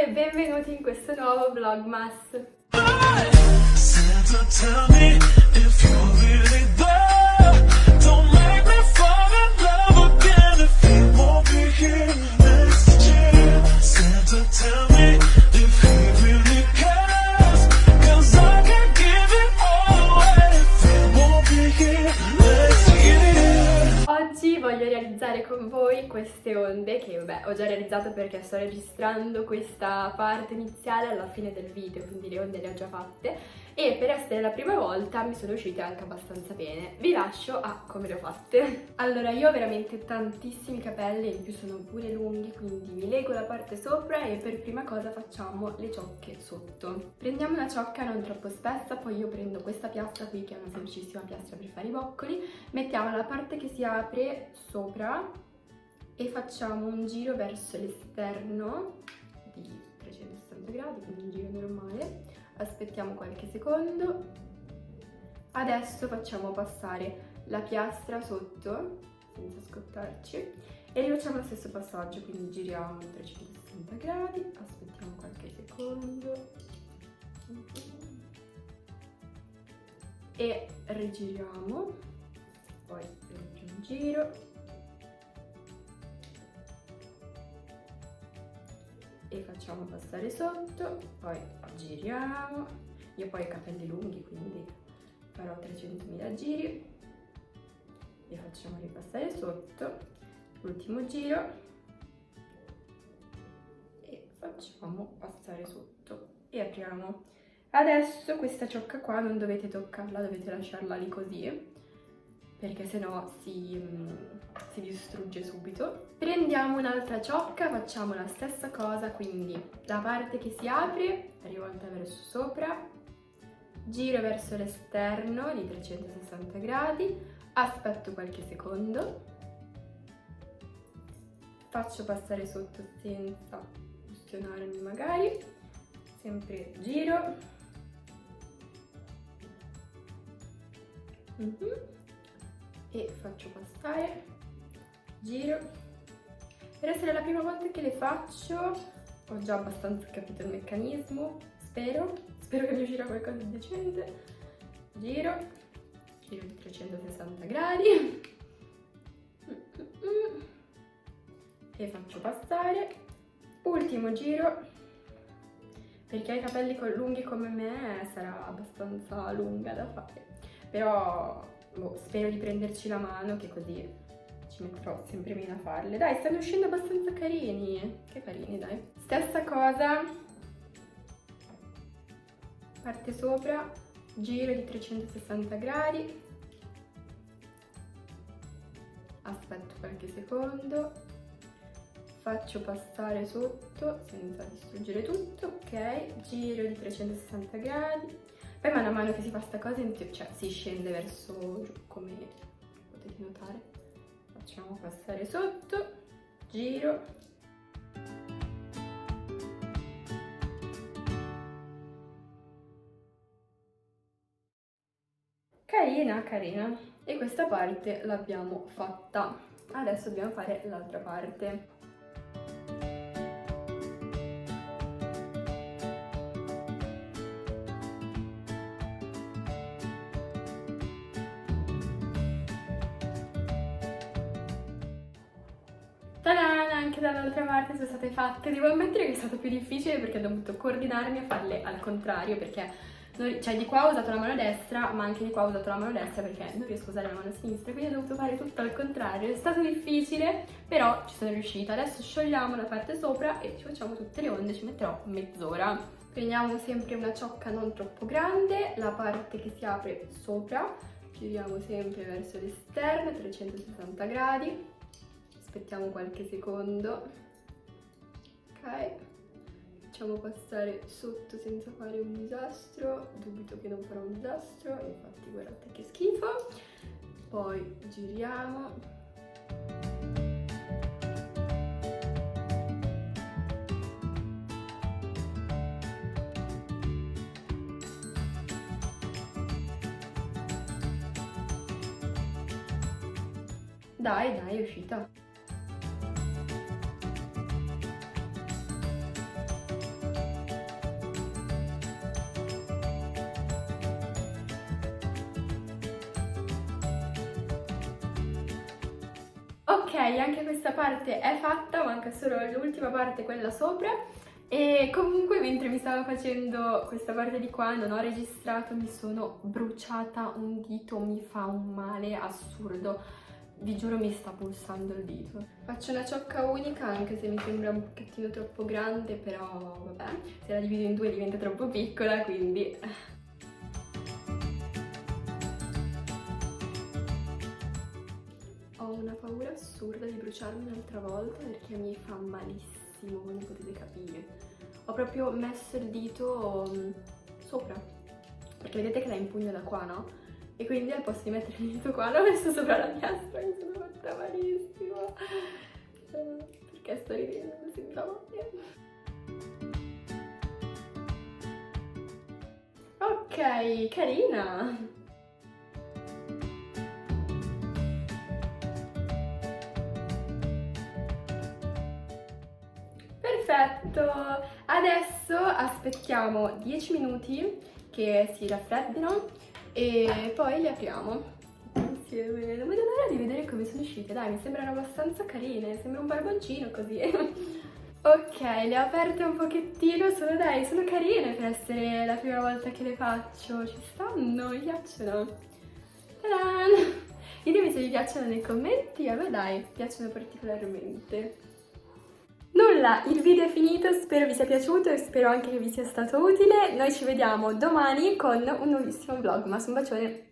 e benvenuti in questo nuovo Vlogmas. Oggi voglio realizzare con voi queste onde che ho già realizzato perché sto registrando questa parte iniziale alla fine del video, quindi le onde le ho già fatte e per essere la prima volta mi sono uscite anche abbastanza bene. Vi lascio a come le ho fatte. Allora, io ho veramente tantissimi capelli, in più sono pure lunghi, quindi mi lego la parte sopra e per prima cosa facciamo le ciocche sotto. Prendiamo una ciocca non troppo spessa, poi io prendo questa piastra qui che è una semplicissima piastra per fare i boccoli, mettiamo la parte che si apre sopra e facciamo un giro verso l'esterno di 360 gradi, quindi un giro normale. Aspettiamo qualche secondo. Adesso facciamo passare la piastra sotto senza scottarci e rifacciamo lo stesso passaggio, quindi giriamo 360 gradi, aspettiamo qualche secondo e rigiriamo, poi un giro e facciamo passare sotto, poi giriamo. Io poi ho i capelli lunghi, quindi farò 300.000 giri e facciamo ripassare sotto, ultimo giro e facciamo passare sotto e apriamo. Adesso questa ciocca qua non dovete toccarla, dovete lasciarla lì così perché sennò si distrugge subito. Prendiamo un'altra ciocca, facciamo la stessa cosa, quindi la parte che si apre rivolta verso sopra, giro verso l'esterno di 360 gradi, aspetto qualche secondo, faccio passare sotto senza ustionarmi magari, sempre giro, e faccio passare, giro. Per essere la prima volta che le faccio ho già abbastanza capito il meccanismo, spero che mi uscirà qualcosa di decente. Giro di 360 gradi e faccio passare, ultimo giro. Per chi ha i capelli lunghi come me sarà abbastanza lunga da fare, però spero di prenderci la mano, che così ci metterò sempre meno a farle. Dai, stanno uscendo abbastanza carini, che carini, dai. Stessa cosa, parte sopra, giro di 360 gradi, aspetto qualche secondo, faccio passare sotto senza distruggere tutto, ok, giro di 360 gradi. Poi mano a mano che si fa sta cosa, cioè si scende verso giù, come potete notare. Facciamo passare sotto, giro. Carina, carina. E questa parte l'abbiamo fatta. Adesso dobbiamo fare l'altra parte. Ta-da! Anche dall'altra parte sono state fatte. Devo ammettere che è stato più difficile perché ho dovuto coordinarmi a farle al contrario, perché cioè di qua ho usato la mano destra, ma anche di qua ho usato la mano destra perché non riesco a usare la mano sinistra, quindi ho dovuto fare tutto al contrario. È stato difficile, però ci sono riuscita. Adesso sciogliamo la parte sopra e ci facciamo tutte le onde, ci metterò mezz'ora. Prendiamo sempre una ciocca non troppo grande, la parte che si apre sopra, giriamo sempre verso l'esterno, 360 gradi. Aspettiamo qualche secondo, ok, facciamo passare sotto senza fare un disastro, dubito che non farò un disastro, infatti guardate che schifo, poi giriamo, dai, è uscita. Ok, anche questa parte è fatta, manca solo l'ultima parte, quella sopra. E comunque mentre mi stavo facendo questa parte di qua non ho registrato, mi sono bruciata un dito, mi fa un male assurdo. Vi giuro mi sta pulsando il dito. Faccio una ciocca unica anche se mi sembra un pochettino troppo grande, però vabbè, se la divido in due diventa troppo piccola, quindi... Ho una paura assurda di bruciarmi un'altra volta perché mi fa malissimo, come potete capire. Ho proprio messo il dito sopra, perché vedete che la impugno da qua, no? E quindi al posto di mettere il dito qua l'ho messo sopra la piastra e mi sono fatta malissimo. Perché sto ridendo così proprio? Ok, carina! Perfetto! Adesso aspettiamo 10 minuti che si raffreddino e poi li apriamo insieme. Non vedo l'ora di vedere come sono uscite, dai, mi sembrano abbastanza carine, sembra un barboncino così. Ok, le ho aperte un pochettino, sono carine per essere la prima volta che le faccio, ci stanno, mi piacciono. Ta-dan! Ditemi se vi piacciono nei commenti, a me dai, piacciono particolarmente. Nulla, il video è finito, spero vi sia piaciuto e spero anche che vi sia stato utile. Noi ci vediamo domani con un nuovissimo vlog, ma un bacione!